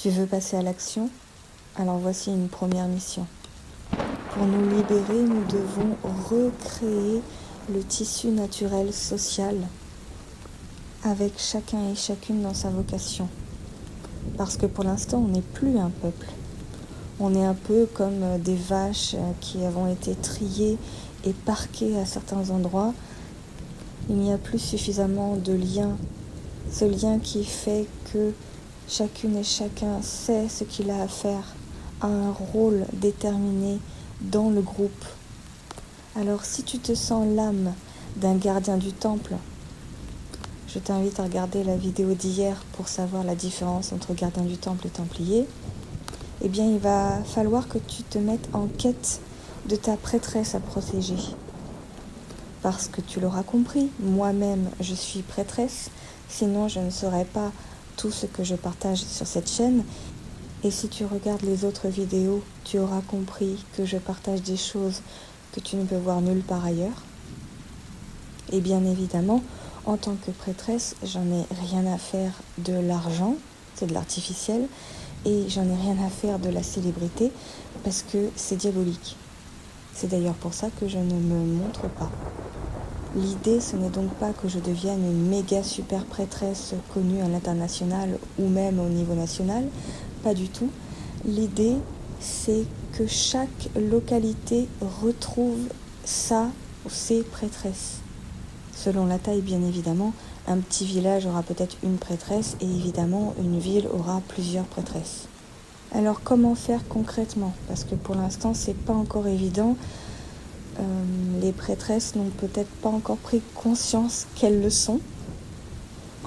Tu veux passer à l'action? Alors voici une première mission. Pour nous libérer, nous devons recréer le tissu naturel social avec chacun et chacune dans sa vocation. Parce que pour l'instant, on n'est plus un peuple. On est un peu comme des vaches qui avons été triées et parquées à certains endroits. Il n'y a plus suffisamment de lien. Ce lien qui fait que chacune et chacun sait ce qu'il a à faire, a un rôle déterminé dans le groupe. Alors si tu te sens l'âme d'un gardien du temple, je t'invite à regarder la vidéo d'hier pour savoir la différence entre gardien du temple et templier. Eh bien, il va falloir que tu te mettes en quête de ta prêtresse à protéger. Parce que tu l'auras compris, moi-même, je suis prêtresse, sinon je ne saurais pas tout ce que je partage sur cette chaîne. Et si tu regardes les autres vidéos, tu auras compris que je partage des choses que tu ne peux voir nulle part ailleurs. Et bien évidemment, en tant que prêtresse, j'en ai rien à faire de l'argent, c'est de l'artificiel, et j'en ai rien à faire de la célébrité, parce que c'est diabolique. C'est d'ailleurs pour ça que je ne me montre pas. L'idée, ce n'est donc pas que je devienne une méga super prêtresse connue à l'international ou même au niveau national, pas du tout. L'idée, c'est que chaque localité retrouve sa ou ses prêtresses. Selon la taille, bien évidemment, un petit village aura peut-être une prêtresse et évidemment, une ville aura plusieurs prêtresses. Alors, comment faire concrètement? Parce que pour l'instant, c'est pas encore évident. Les prêtresses n'ont peut-être pas encore pris conscience qu'elles le sont.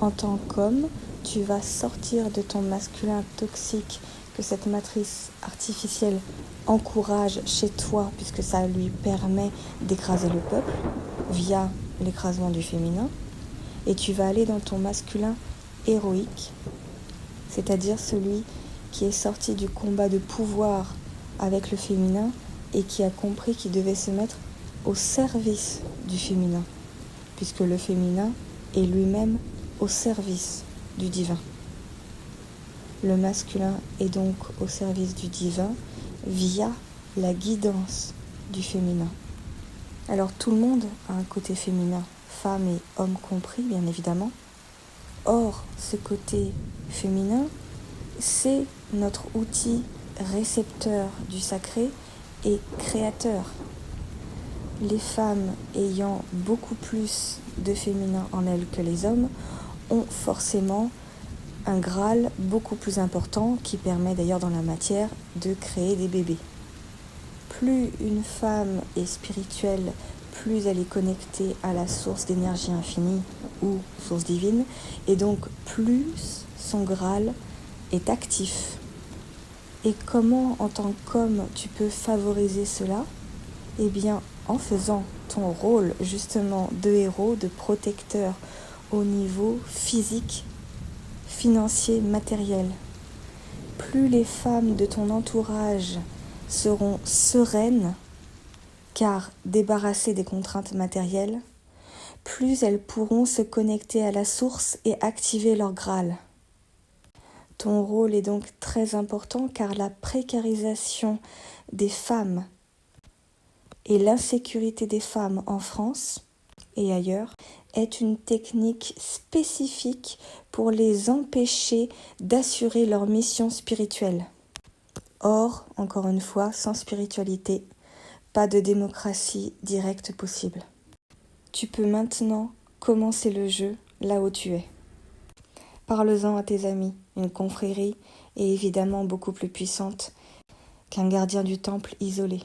En tant qu'homme, tu vas sortir de ton masculin toxique que cette matrice artificielle encourage chez toi, puisque ça lui permet d'écraser le peuple via l'écrasement du féminin, et tu vas aller dans ton masculin héroïque, c'est-à-dire celui qui est sorti du combat de pouvoir avec le féminin et qui a compris qu'il devait se mettre au service du féminin, puisque le féminin est lui-même au service du divin. Le masculin est donc au service du divin via la guidance du féminin. Alors tout le monde a un côté féminin, femmes et hommes compris bien évidemment. Or, ce côté féminin, c'est notre outil récepteur du sacré et créateur. Les femmes ayant beaucoup plus de féminin en elles que les hommes ont forcément un Graal beaucoup plus important qui permet d'ailleurs dans la matière de créer des bébés. Plus une femme est spirituelle, plus elle est connectée à la source d'énergie infinie ou source divine, et donc plus son Graal est actif. Et comment, en tant qu'homme, tu peux favoriser cela? Eh bien, en faisant ton rôle justement de héros, de protecteur au niveau physique, financier, matériel. Plus les femmes de ton entourage seront sereines, car débarrassées des contraintes matérielles, plus elles pourront se connecter à la source et activer leur Graal. Ton rôle est donc très important car la précarisation des femmes et l'insécurité des femmes en France et ailleurs est une technique spécifique pour les empêcher d'assurer leur mission spirituelle. Or, encore une fois, sans spiritualité, pas de démocratie directe possible. Tu peux maintenant commencer le jeu là où tu es. Parle-en à tes amis, une confrérie est évidemment beaucoup plus puissante qu'un gardien du temple isolé.